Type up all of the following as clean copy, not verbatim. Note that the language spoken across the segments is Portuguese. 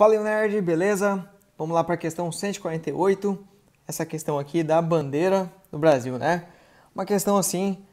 Fala aí, nerd, beleza? Vamos lá para a questão 148, essa questão aqui da bandeira do Brasil, né? Uma questão assim,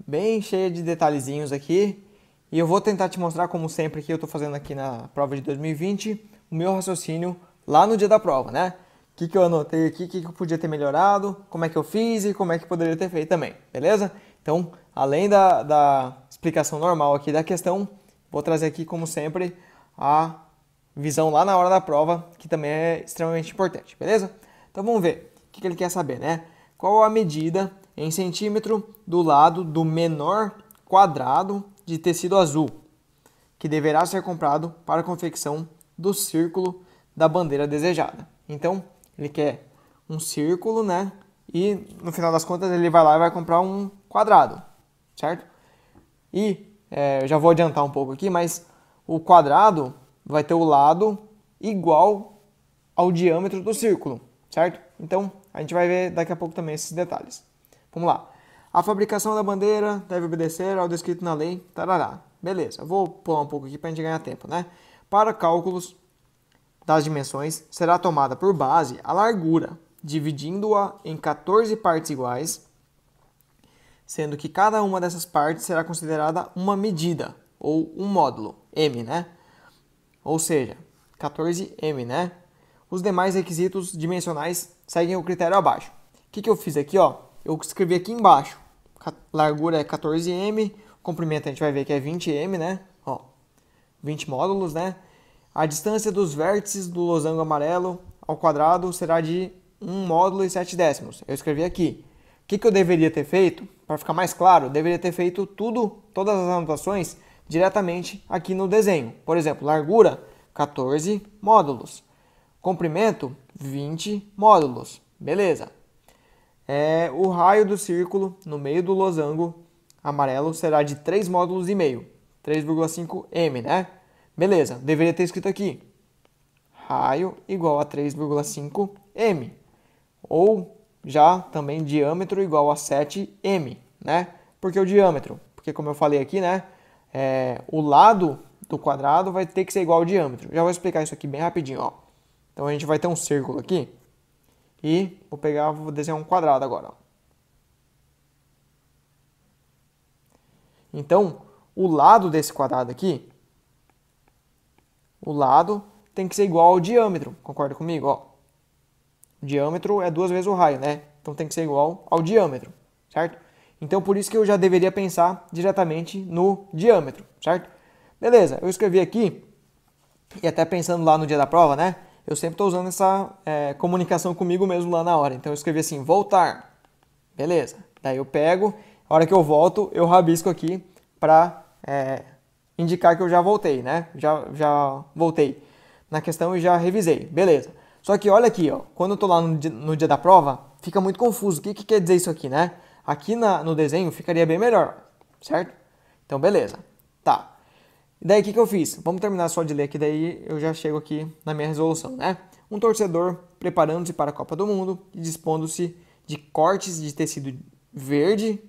bem cheia de detalhezinhos aqui, e eu vou tentar te mostrar, como sempre que eu estou fazendo aqui na prova de 2020, o meu raciocínio lá no dia da prova, né? O que eu anotei aqui, o que eu podia ter melhorado, como é que eu fiz e como é que poderia ter feito também, beleza? Então, além da explicação normal aqui da questão, vou trazer aqui, como sempre, a visão lá na hora da prova, que também é extremamente importante, beleza? Então vamos ver o que ele quer saber, né? Qual a medida em centímetro do lado do menor quadrado de tecido azul que deverá ser comprado para a confecção do círculo da bandeira desejada? Então, ele quer um círculo, né? E no final das contas ele vai lá e vai comprar um quadrado, certo? E eu já vou adiantar um pouco aqui, mas o quadrado vai ter o lado igual ao diâmetro do círculo, certo? Então, a gente vai ver daqui a pouco também esses detalhes. Vamos lá. A fabricação da bandeira deve obedecer ao descrito na lei, tarará. Beleza, eu vou pular um pouco aqui para a gente ganhar tempo, né? Para cálculos das dimensões, será tomada por base a largura, dividindo-a em 14 partes iguais, sendo que cada uma dessas partes será considerada uma medida, ou um módulo, m, né? Ou seja, 14m, né? Os demais requisitos dimensionais seguem o critério abaixo. O que eu fiz aqui, ó? Eu escrevi aqui embaixo. Largura é 14m, comprimento a gente vai ver que é 20m, né? Ó, 20 módulos, né? A distância dos vértices do losango amarelo ao quadrado será de 1 módulo e 7 décimos. Eu escrevi aqui. O que eu deveria ter feito? Para ficar mais claro, eu deveria ter feito todas as anotações diretamente aqui no desenho. Por exemplo, largura, 14 módulos. Comprimento, 20 módulos. Beleza. O raio do círculo no meio do losango amarelo será de 3 módulos e meio. 3,5 m, né? Beleza, deveria ter escrito aqui. Raio igual a 3,5 m. Ou já também diâmetro igual a 7m, né? Por que o diâmetro? Porque, como eu falei aqui, né? O lado do quadrado vai ter que ser igual ao diâmetro. Já vou explicar isso aqui bem rapidinho, ó. Então a gente vai ter um círculo aqui e vou desenhar um quadrado agora, ó. Então, o lado desse quadrado aqui, o lado tem que ser igual ao diâmetro, concorda comigo, ó? O diâmetro é 2 vezes o raio, né? Então tem que ser igual ao diâmetro, certo? Então por isso que eu já deveria pensar diretamente no diâmetro, certo? Beleza, eu escrevi aqui, e até pensando lá no dia da prova, né? Eu sempre estou usando essa comunicação comigo mesmo lá na hora. Então eu escrevi assim, voltar. Beleza. Daí eu pego, a hora que eu volto, eu rabisco aqui para indicar que eu já voltei, né? Já voltei na questão e já revisei. Beleza. Só que olha aqui, ó, quando eu estou lá no dia da prova, fica muito confuso. O que quer dizer isso aqui, né? Aqui no desenho ficaria bem melhor, certo? Então, beleza. Tá. E daí, o que eu fiz? Vamos terminar só de ler aqui, daí eu já chego aqui na minha resolução, né? Um torcedor preparando-se para a Copa do Mundo e dispondo-se de cortes de tecido verde.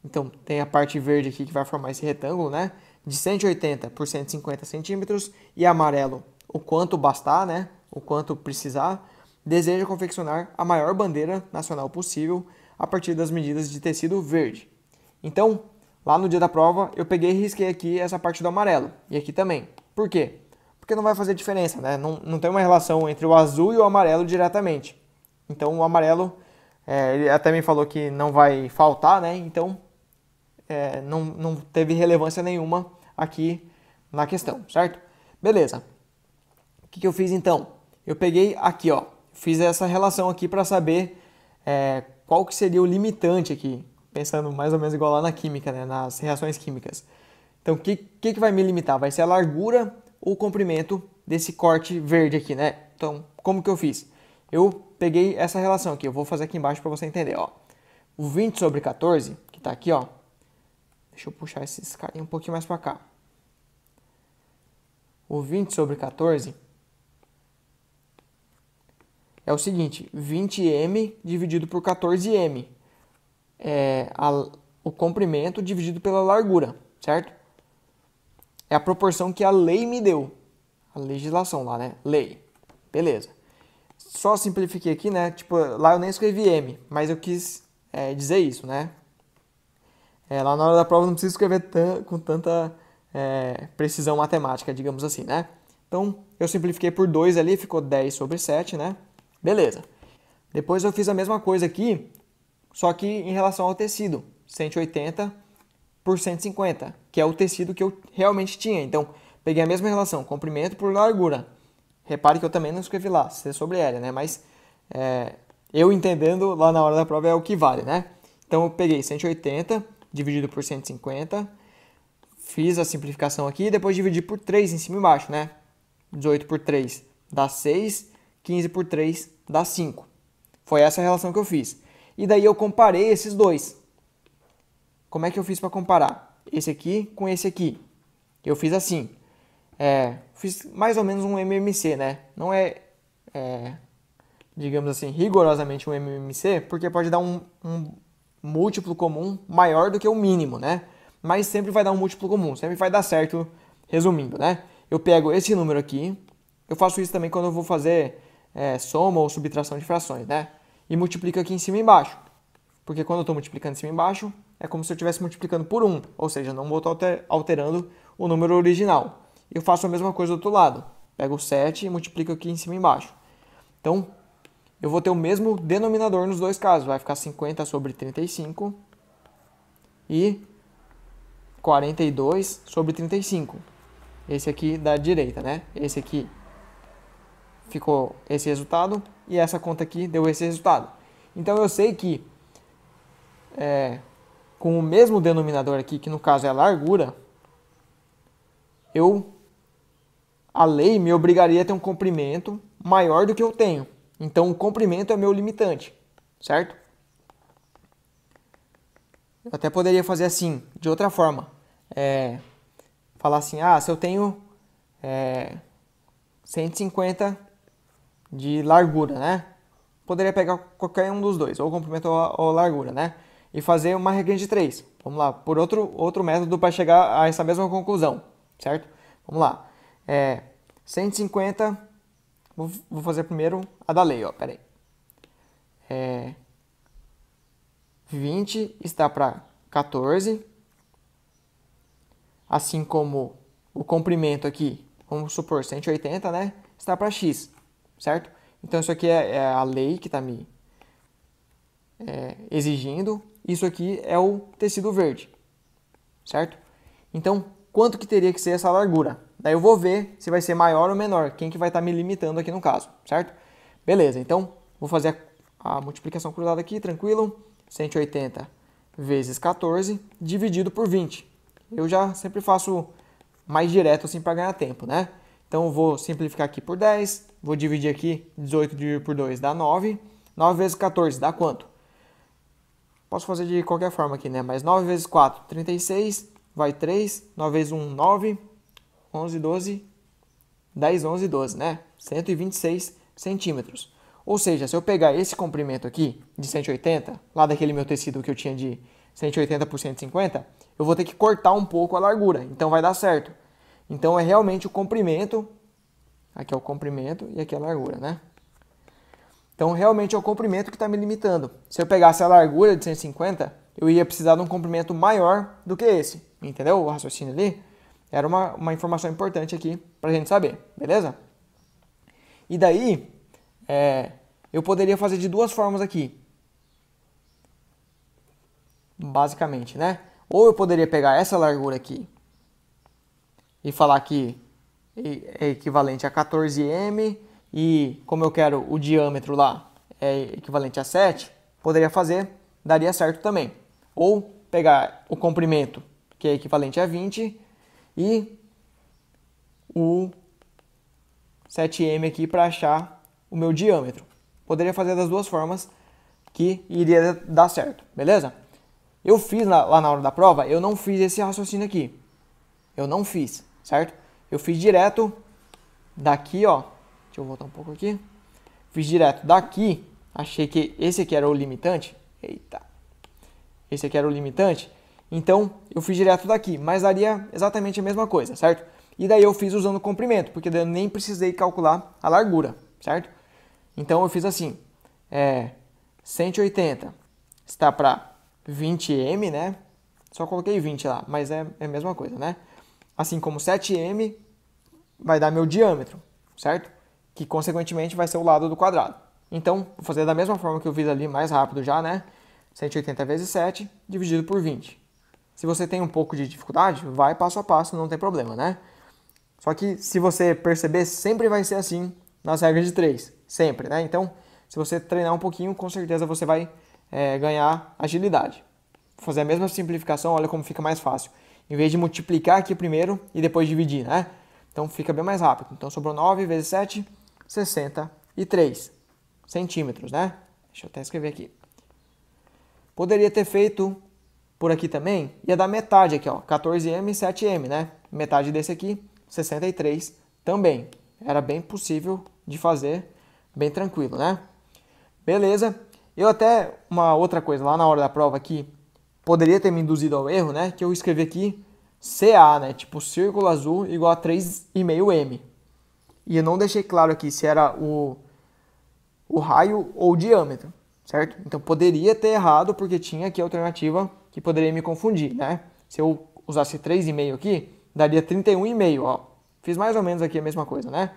Então, tem a parte verde aqui que vai formar esse retângulo, né? De 180 por 150 centímetros e amarelo, o quanto bastar, né? O quanto precisar. Deseja confeccionar a maior bandeira nacional possível a partir das medidas de tecido verde. Então, lá no dia da prova, eu peguei e risquei aqui essa parte do amarelo. E aqui também. Por quê? Porque não vai fazer diferença, né? Não tem uma relação entre o azul e o amarelo diretamente. Então, o amarelo, ele até me falou que não vai faltar, né? Então, não teve relevância nenhuma aqui na questão, certo? Beleza. O que eu fiz então? Eu peguei aqui, ó. Fiz essa relação aqui para saber qual que seria o limitante aqui. Pensando mais ou menos igual lá na química, né? Nas reações químicas. Então, o que vai me limitar? Vai ser a largura ou o comprimento desse corte verde aqui, né? Então, como que eu fiz? Eu peguei essa relação aqui. Eu vou fazer aqui embaixo para você entender, ó. O 20 sobre 14, que está aqui, ó. Deixa eu puxar esses carinhos um pouquinho mais para cá. O 20 sobre 14 é o seguinte. 20m dividido por 14m. O comprimento dividido pela largura, certo? É a proporção que a lei me deu. a legislação lá, né? Lei. Beleza. Só simplifiquei aqui, né? Tipo, lá eu nem escrevi M, mas eu quis dizer isso, né? Lá na hora da prova eu não preciso escrever com tanta precisão matemática, digamos assim, né? Então, eu simplifiquei por 2 ali, ficou 10 sobre 7, né? Beleza. Depois eu fiz a mesma coisa aqui, só que em relação ao tecido. 180 por 150, que é o tecido que eu realmente tinha. Então, peguei a mesma relação, comprimento por largura. Repare que eu também não escrevi lá, C sobre L, né? Mas eu entendendo lá na hora da prova é o que vale, né? Então, eu peguei 180 dividido por 150, fiz a simplificação aqui e depois dividi por 3 em cima e embaixo, né? 18 por 3 dá 6, 15 por 3 dá 5. Foi essa a relação que eu fiz. E daí eu comparei esses dois. Como é que eu fiz para comparar? Esse aqui com esse aqui. Eu fiz assim. Fiz mais ou menos um MMC, né? Não digamos assim, rigorosamente um MMC, porque pode dar um múltiplo comum maior do que o mínimo, né? Mas sempre vai dar um múltiplo comum, sempre vai dar certo, resumindo, né? Eu pego esse número aqui, eu faço isso também quando eu vou fazer soma ou subtração de frações, né? E multiplico aqui em cima e embaixo. Porque quando eu estou multiplicando em cima e embaixo, é como se eu estivesse multiplicando por 1, ou seja, não vou estar alterando o número original. Eu faço a mesma coisa do outro lado. Pego o 7 e multiplico aqui em cima e embaixo. Então, eu vou ter o mesmo denominador nos dois casos. Vai ficar 50 sobre 35 e 42 sobre 35. Esse aqui da direita, né? Esse aqui ficou esse resultado e essa conta aqui deu esse resultado. Então, eu sei que com o mesmo denominador aqui, que no caso é a largura, a lei me obrigaria a ter um comprimento maior do que eu tenho. Então, o comprimento é meu limitante, certo? Eu até poderia fazer assim, de outra forma. Falar assim, se eu tenho 150 de largura, né? Poderia pegar qualquer um dos dois, ou comprimento ou largura, né? E fazer uma regrinha de 3. Vamos lá, por outro método para chegar a essa mesma conclusão, certo? Vamos lá. 150, vou fazer primeiro a da lei, ó, peraí. 20 está para 14, assim como o comprimento aqui, vamos supor 180, né? Está para x, certo? Então isso aqui é a lei que está me exigindo. Isso aqui é o tecido verde, certo? Então, quanto que teria que ser essa largura? Daí eu vou ver se vai ser maior ou menor, quem que vai estar me limitando aqui no caso, certo? Beleza, então vou fazer a multiplicação cruzada aqui, tranquilo. 180 vezes 14 dividido por 20. Eu já sempre faço mais direto assim para ganhar tempo, né? Então eu vou simplificar aqui por 10, vou dividir aqui, 18 dividido por 2 dá 9. 9 vezes 14 dá quanto? Posso fazer de qualquer forma aqui, né? Mas 9 vezes 4, 36, vai 3. 9 vezes 1, 9. 11, 12, 10, 11, 12, né? 126 centímetros. Ou seja, se eu pegar esse comprimento aqui, de 180, lá daquele meu tecido que eu tinha de 180 por 150, eu vou ter que cortar um pouco a largura. Então vai dar certo. Então é realmente o comprimento. Aqui é o comprimento e aqui é a largura, né? Então, realmente é o comprimento que está me limitando. Se eu pegasse a largura de 150, eu ia precisar de um comprimento maior do que esse. Entendeu o raciocínio ali? Era uma informação importante aqui para a gente saber, beleza? E daí, eu poderia fazer de duas formas aqui. Basicamente, né? Ou eu poderia pegar essa largura aqui e falar que é equivalente a 14m, e como eu quero o diâmetro lá é equivalente a 7, poderia fazer, daria certo também. Ou pegar o comprimento, que é equivalente a 20, e o 7m aqui para achar o meu diâmetro. Poderia fazer das duas formas que iria dar certo, beleza? Eu fiz lá na hora da prova, eu não fiz esse raciocínio aqui. Eu não fiz, certo? Eu fiz direto daqui, ó. Deixa eu voltar um pouco aqui. Fiz direto daqui. Achei que esse aqui era o limitante. Eita. Esse aqui era o limitante. Então, eu fiz direto daqui. Mas daria exatamente a mesma coisa, certo? e daí eu fiz usando o comprimento, porque daí eu nem precisei calcular a largura, certo? Então eu fiz assim, 180 está para 20m, né? Só coloquei 20 lá, mas é a mesma coisa, né? Assim como 7m vai dar meu diâmetro, certo? Que consequentemente vai ser o lado do quadrado. Então, vou fazer da mesma forma que eu fiz ali, mais rápido já, né? 180 vezes 7 dividido por 20. Se você tem um pouco de dificuldade, vai passo a passo, não tem problema, né? Só que se você perceber, sempre vai ser assim nas regras de 3. Sempre, né? Então, se você treinar um pouquinho, com certeza você vai ganhar agilidade. Vou fazer a mesma simplificação, olha como fica mais fácil. Em vez de multiplicar aqui primeiro e depois dividir, né? Então fica bem mais rápido. Então sobrou 9 vezes 7, 63 centímetros, né? Deixa eu até escrever aqui. Poderia ter feito por aqui também, ia dar metade aqui, ó, 14m e 7m, né? Metade desse aqui, 63 também. Era bem possível de fazer, bem tranquilo, né? Beleza. Eu até, uma outra coisa, lá na hora da prova aqui, poderia ter me induzido ao erro, né? Que eu escrevi aqui CA, né? Tipo, círculo azul igual a 3,5m. E eu não deixei claro aqui se era o raio ou o diâmetro, certo? Então poderia ter errado porque tinha aqui a alternativa que poderia me confundir, né? Se eu usasse 3,5 aqui, daria 31,5, ó. Fiz mais ou menos aqui a mesma coisa, né?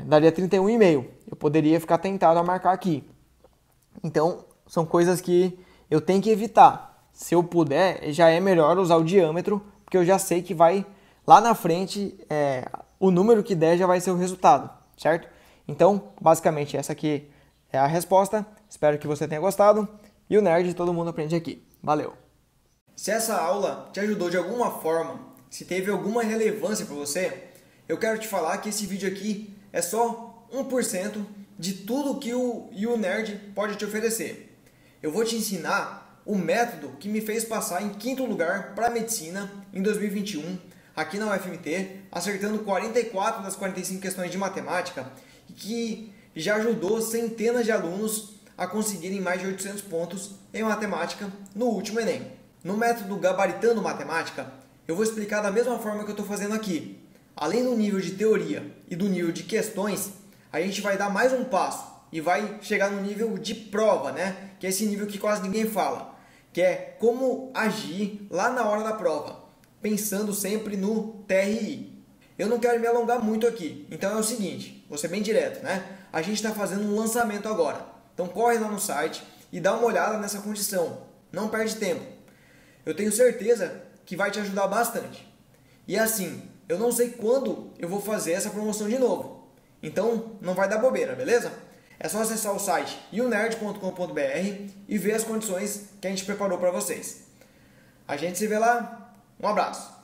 Daria 31,5. Eu poderia ficar tentado a marcar aqui. Então, são coisas que eu tenho que evitar. Se eu puder, já é melhor usar o diâmetro, porque eu já sei que vai lá na frente, o número que der já vai ser o resultado, certo? Então, basicamente, essa aqui é a resposta. Espero que você tenha gostado. E o Nerd, todo mundo aprende aqui. Valeu! Se essa aula te ajudou de alguma forma, se teve alguma relevância para você, eu quero te falar que esse vídeo aqui é só 1% de tudo que o Nerd pode te oferecer. Eu vou te ensinar o método que me fez passar em 5º lugar para medicina em 2021, aqui na UFMT, acertando 44 das 45 questões de matemática, e que já ajudou centenas de alunos a conseguirem mais de 800 pontos em matemática no último Enem. No método Gabaritando Matemática, eu vou explicar da mesma forma que eu estou fazendo aqui. Além do nível de teoria e do nível de questões, a gente vai dar mais um passo e vai chegar no nível de prova, né? Que é esse nível que quase ninguém fala, que é como agir lá na hora da prova, pensando sempre no TRI. Eu não quero me alongar muito aqui, então é o seguinte, vou ser bem direto, né? A gente está fazendo um lançamento agora, então corre lá no site e dá uma olhada nessa condição, não perde tempo. Eu tenho certeza que vai te ajudar bastante. E assim, eu não sei quando eu vou fazer essa promoção de novo, então não vai dar bobeira, beleza? É só acessar o site ionerd.com.br e ver as condições que a gente preparou para vocês. A gente se vê lá, um abraço!